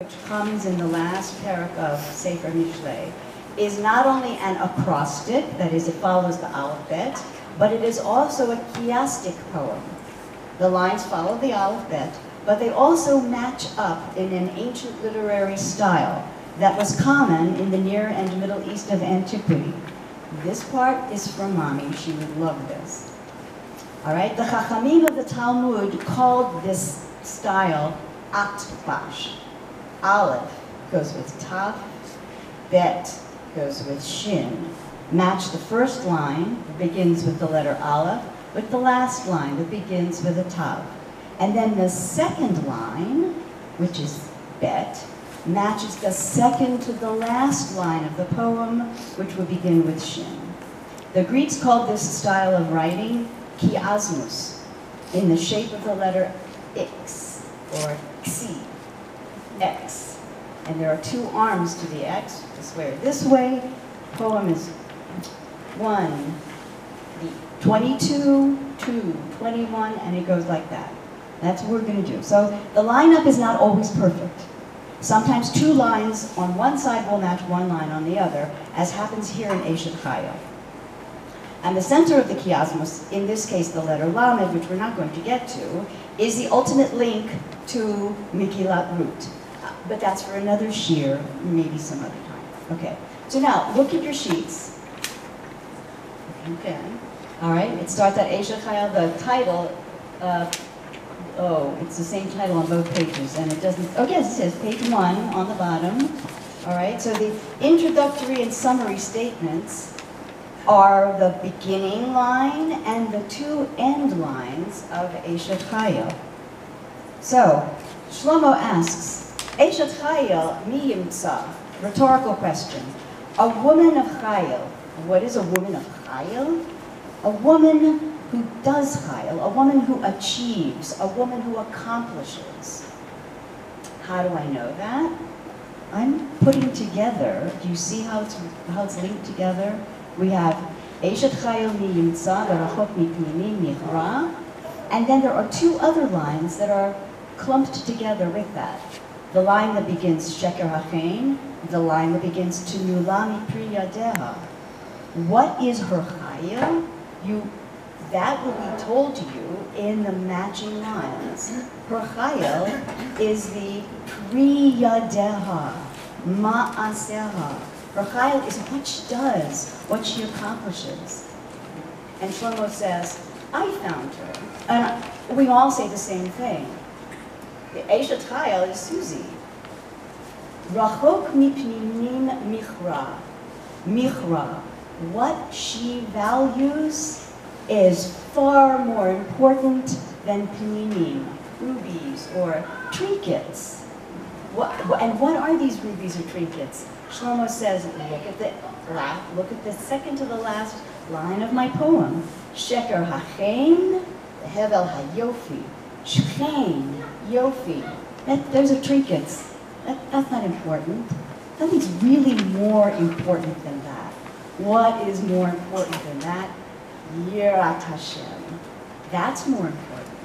which comes in the last parak of Sefer Mishlei, is not only an acrostic, that is, it follows the alphabet, but it is also a chiastic poem. The lines follow the alphabet, but they also match up in an ancient literary style that was common in the Near and Middle East of antiquity. This part is from Mommy. She would love this. All right, the Chachamim of the Talmud called this style Atbash. Aleph goes with Tav, Bet goes with Shin. Match the first line, that begins with the letter Aleph, with the last line that begins with a Tav. And then the second line, which is Bet, matches the second to the last line of the poem, which would begin with Shin. The Greeks called this style of writing chiasmus, in the shape of the letter X, or Xi, X. And there are two arms to the X, this way or this way. The poem is 1, 22, 2, 21, and it goes like that. That's what we're going to do. So the lineup is not always perfect. Sometimes two lines on one side will match one line on the other, as happens here in Eshet Chayil. And the center of the chiasmus, in this case the letter Lamed, which we're not going to get to, is the ultimate link to Megillat Ruth. But that's for another shiur, maybe some other time. Okay, so now look at your sheets. If you can. All right, it starts at Eshet Chayil. The title, it's the same title on both pages, and it doesn't, oh yes, it says page 1 on the bottom. All right, so the introductory and summary statements are the beginning line and the two end lines of Eshet Chayil. So, Shlomo asks, Eshet Chayil mi yimtza? Rhetorical question. A woman of Chayil. What is a woman of Chayil? A woman who does Chayil, a woman who achieves, a woman who accomplishes. How do I know that? I'm putting together, do you see how it's linked together? We have Eshet Chayil mi yimtza v'rachok mipnimi michra, and then there are two other lines that are clumped together with that. The line that begins sheker hachein, the line that begins Tinula mipri yadeha. What is her Chayil? That will be told to you in the matching lines. Her Chayil is the pri yadeha, ma'aseha. Her Chayil is what she does, what she accomplishes. And Shlomo says, I found her. And we all say the same thing. The Eshet Chayil is Susie. Rachok mipnimin michra. Michra. What she values is far more important than pnimin, rubies or trinkets. And what are these rubies or trinkets? Shlomo says, look at the second to the last line of my poem. Sheker hachein, hevel hayofi. Shchein, yofi. Those are trinkets. That's not important. Nothing's really more important than that. What is more important than that? Yirat Hashem. That's more important.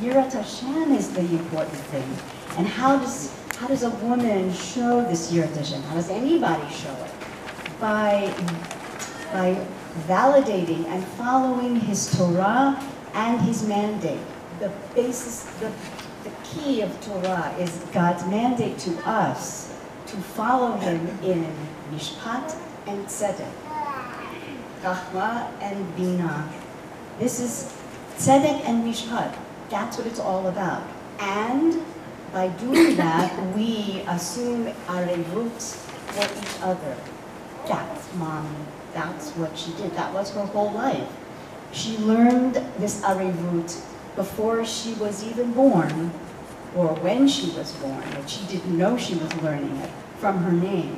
Yirat Hashem is the important thing. And how does a woman show this Yirat Hashem? How does anybody show it? By validating and following his Torah and his mandate. The basis, the key of Torah is God's mandate to us to follow him in Mishpat and Tzedek, Chachma and Bina. This is Tzedek and Mishpat. That's what it's all about. And by doing that, we assume arevut for each other. That's Mommy. That's what she did. That was her whole life. She learned this arevut before she was even born, or when she was born, but she didn't know she was learning it from her name.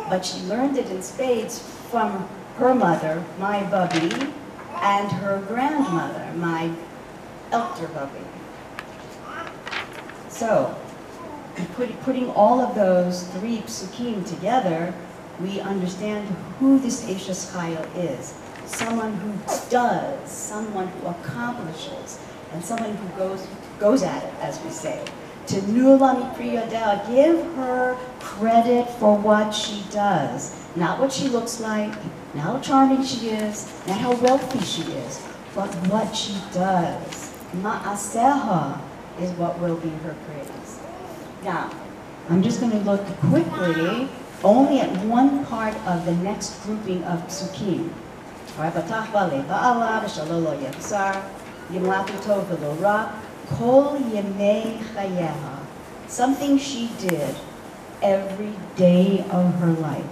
But she learned it in spades from her mother, my Bubby, and her grandmother, my elder Bubby. So, putting all of those three psukim together, we understand who this Eshet Chayil is. Someone who does, someone who accomplishes, and someone who goes at it, as we say. Tenula mipri yadea, give her credit for what she does. Not what she looks like, not how charming she is, not how wealthy she is, but what she does. Ma'aseha is what will be her praise. Now, I'm just going to look quickly only at one part of the next grouping of psukim. All right, Batach ba'ale ba'ala v'shalo lo yechsar, yimlatu tov v'lo ra, kol yemei chayeha. Something she did every day of her life.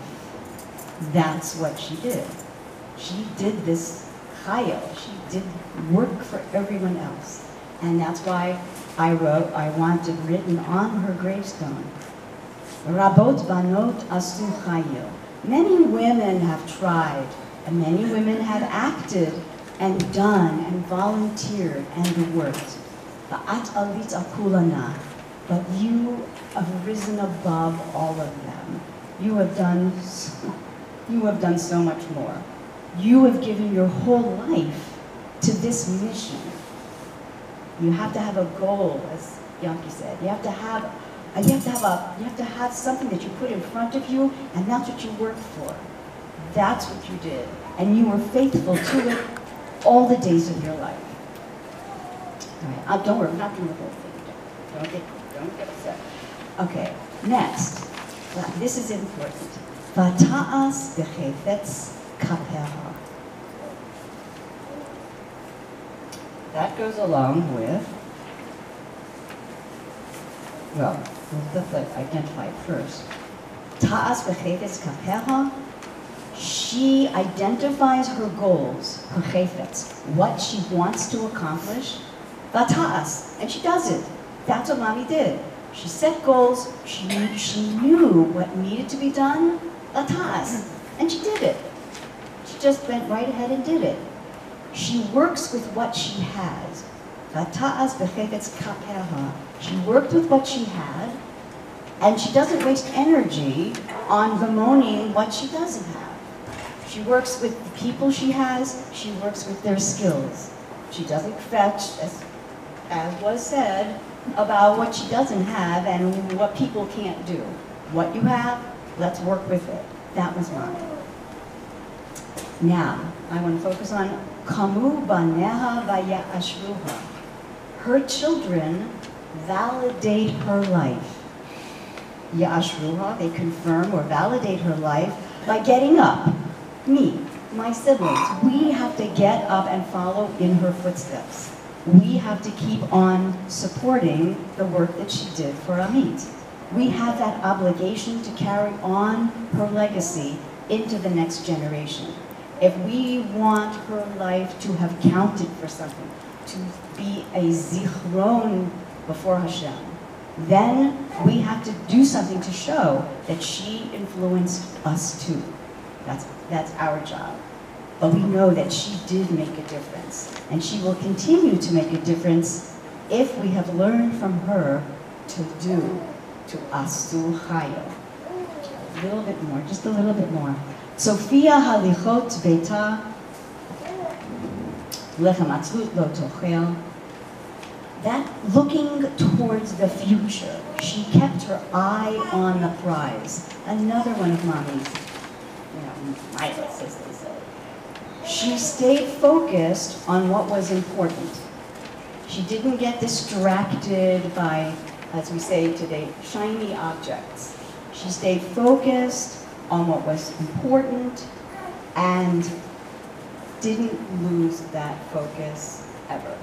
That's what she did. She did this chayil. She did work for everyone else. And that's why I want it written on her gravestone. Rabot banot asu chayil. Many women have tried, and many women have acted and done and volunteered and worked. Ba'at alit akulana. But you have risen above all of them. You have done so much more. You have given your whole life to this mission. You have to have a goal, as Yankee said. You have to have something that you put in front of you, and that's what you work for. That's what you did, and you were faithful to it all the days of your life. All right, don't worry, I'm not doing the whole thing. Don't get upset. Okay, next. This is important. Vata'as b'chefetz kapeha. That goes along with, well, let's identify it first. Ta'as b'chefetz kapeha. She identifies her goals, her chefetz, what she wants to accomplish. Vata'as, and she does it. That's what mommy did. She set goals, she knew what needed to be done, a task, and she did it. She just went right ahead and did it. She works with what she has. She worked with what she had, and she doesn't waste energy on bemoaning what she doesn't have. She works with the people she has, she works with their skills. She doesn't fetch, as was said, about what she doesn't have and what people can't do. What you have, let's work with it. That was mine. Now, I want to focus on Kamu baneha vayashruha. Her children validate her life. Yashruha, they confirm or validate her life by getting up. Me, my siblings, we have to get up and follow in her footsteps. We have to keep on supporting the work that she did for Amit. We have that obligation to carry on her legacy into the next generation. If we want her life to have counted for something, to be a zichron before Hashem, then we have to do something to show that she influenced us too. That's our job. But we know that she did make a difference, and she will continue to make a difference if we have learned from her to do, to asu chayil. A little bit more, just a little bit more. Sophia halichot beita, lechem atzlut lo tochel. That looking towards the future, she kept her eye on the prize. Another one of mommy's, miles, as they say. She stayed focused on what was important. She didn't get distracted by, as we say today, shiny objects. She stayed focused on what was important and didn't lose that focus ever.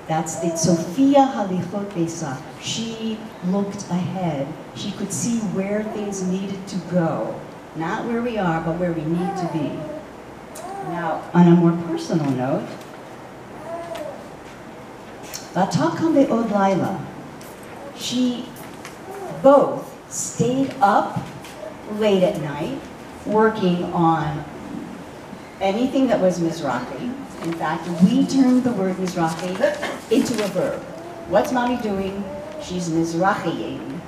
That's the Sophia Halichot Besa. She looked ahead. She could see where things needed to go. Not where we are, but where we need to be. Now, on a more personal note, Vatakam be'od laila. She both stayed up late at night, working on anything that was Mizrahi. In fact, we turned the word Mizrahi into a verb. What's mommy doing? She's Mizrahiing.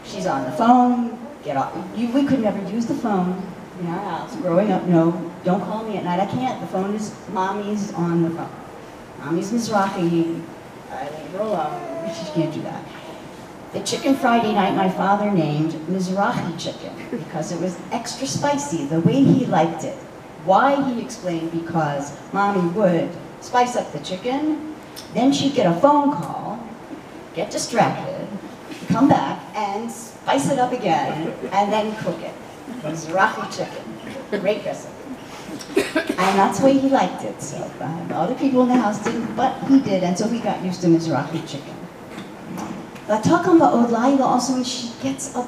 She's on the phone, get off. We could never use the phone in our house. Growing up, no, don't call me at night. I can't. The phone is, mommy's on the phone. Mommy's Mizrahi. I leave her alone. She can't do that. The chicken Friday night my father named Mizrahi chicken because it was extra spicy, the way he liked it. Why, he explained, because Mommy would spice up the chicken, then she'd get a phone call, get distracted, come back and spice it up again, and then cook it. Mizrahi chicken, great recipe. And that's the way he liked it, so other people in the house didn't, but he did, and so we got used to Mizrahi chicken. V'takam ba'od laila also means she gets up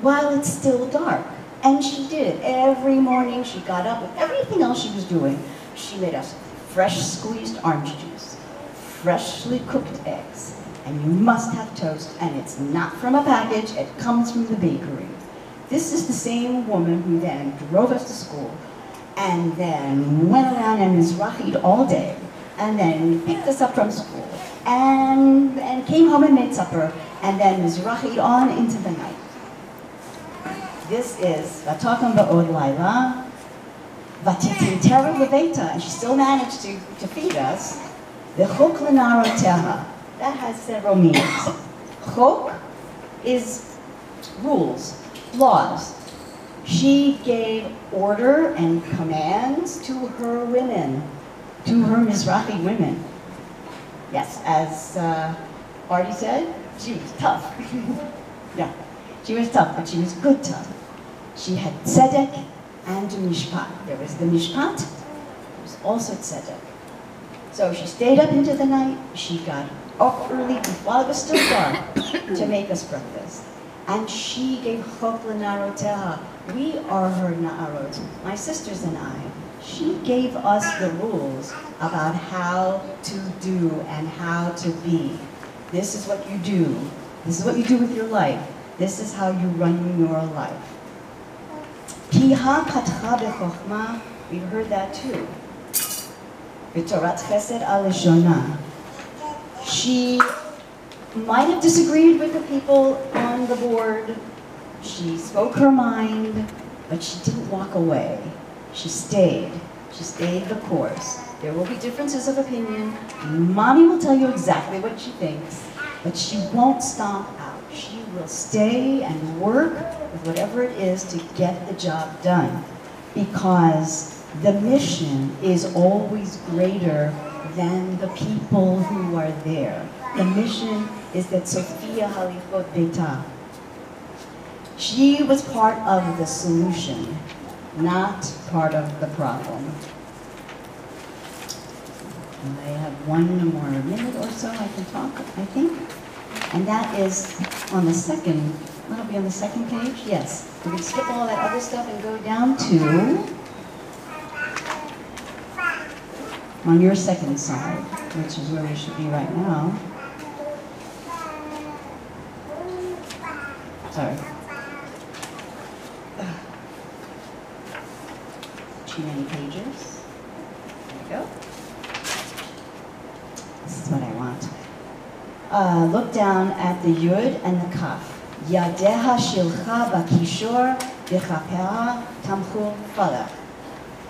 while it's still dark. And she did. Every morning she got up with everything else she was doing. She made us fresh squeezed orange juice, freshly cooked eggs, and you must have toast, and it's not from a package, it comes from the bakery. This is the same woman who then drove us to school, and then went around and Mizrahi'd all day, and then picked us up from school, and came home and made supper, and then Mizrahi'd on into the night. This is V'takam ba'od laila, V'titinteru leveta, and she still managed to feed us. V'chok l'naroteha, that has several meanings. Chok is rules, laws. She gave order and commands to her women, to her Mizrahi women. Yes, as Artie said, she was tough. Yeah, she was tough, but she was good tough. She had tzedek and mishpat. There was the mishpat, there was also tzedek. So she stayed up into the night, she got up early while it was still dark to make us breakfast. And she gave chok l'naroteha. We are her na'arot, my sisters and I. She gave us the rules about how to do and how to be. This is what you do. This is what you do with your life. This is how you run your life. Piha patcha b'chochma, we've heard that too. V'torat chesed al lishona. She might have disagreed with the people on the board. She spoke her mind, but she didn't walk away. She stayed. She stayed the course. There will be differences of opinion. Mommy will tell you exactly what she thinks, but she won't stomp out. She will stay and work with whatever it is to get the job done, because the mission is always greater than the people who are there. The mission is that Sophia Halichot Beta. She was part of the solution, not part of the problem. And I have one more minute or so I can talk, I think. And that is on the second, that'll be on the second page? Yes. We can skip all that other stuff and go down to, on your second side, which is where we should be right now. Sorry. Too many pages. There we go. This is what I want. Look down at the Yud and the Kaf. Yadeha shilcha bakishor v'chapera tamchu falach.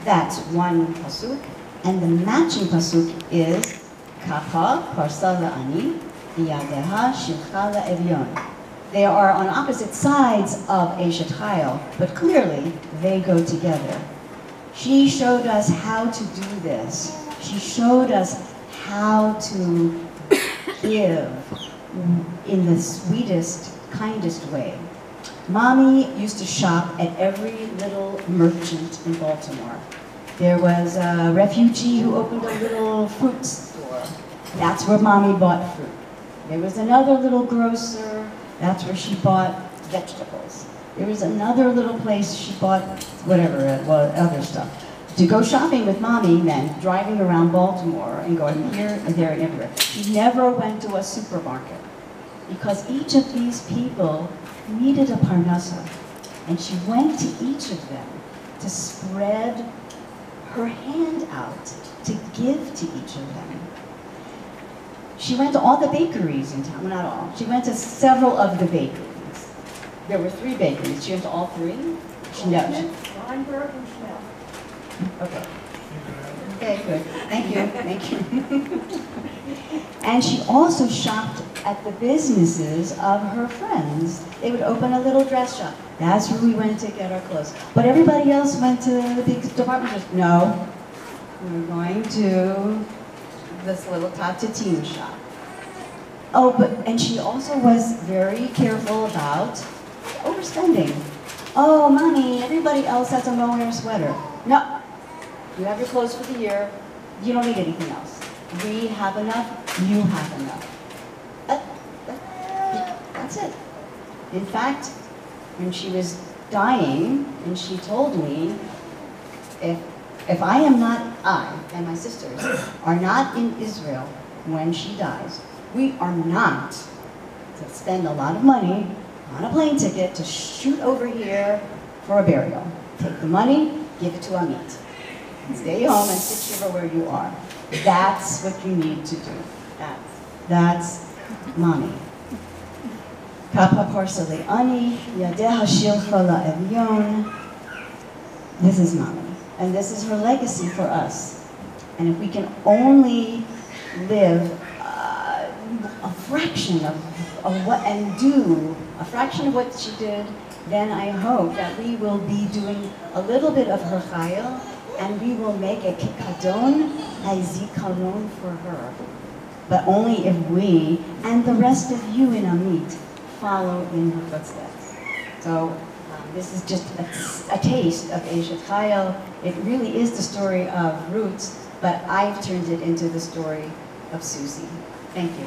That's one pasuk, and the matching pasuk is Kafa parsa la'ani v'yadeha shilcha la'evyon. They are on opposite sides of Eshet Chayil, but clearly they go together. She showed us how to do this. She showed us how to give in the sweetest, kindest way. Mommy used to shop at every little merchant in Baltimore. There was a refugee who opened a little fruit store. That's where Mommy bought fruit. There was another little grocer. That's where she bought vegetables. There was another little place she bought whatever, other stuff. To go shopping with Mommy meant driving around Baltimore and going here and there and everywhere. She never went to a supermarket because each of these people needed a parnasa. And she went to each of them to spread her hand out to give to each of them. She went to all the bakeries in town, well, not all. She went to several of the bakeries. There were 3 bakeries. She went to all 3? No. Weinberg and Schnell. Okay. Okay, good. Thank you. Thank you. And she also shopped at the businesses of her friends. They would open a little dress shop. That's where we went to get our clothes. But everybody else went to the big department stores. No, we're going to this little Tatatim shop. Oh, and she also was very careful about overspending. Oh, Mommy, everybody else has a mohair sweater. No, you have your clothes for the year. You don't need anything else. We have enough, you have enough. That's it. In fact, when she was dying, and she told me, if I and my sisters are not in Israel when she dies, we are not to spend a lot of money on a plane ticket to shoot over here for a burial. Take the money, give it to Amit. Stay home and sit shiva where you are. That's what you need to do. That's Mommy. Kapa parsali ani, yadeha shilcha la'evyon. This is Mommy. And this is her legacy for us. And if we can only live a fraction of what, and do a fraction of what she did, then I hope that we will be doing a little bit of her chayil, and we will make a kikadon, a zikaron for her. But only if we, and the rest of you in Amit, follow in her footsteps. So this is just a taste of Eshet Chayil. It really is the story of Ruth, but I've turned it into the story of Susie. Thank you.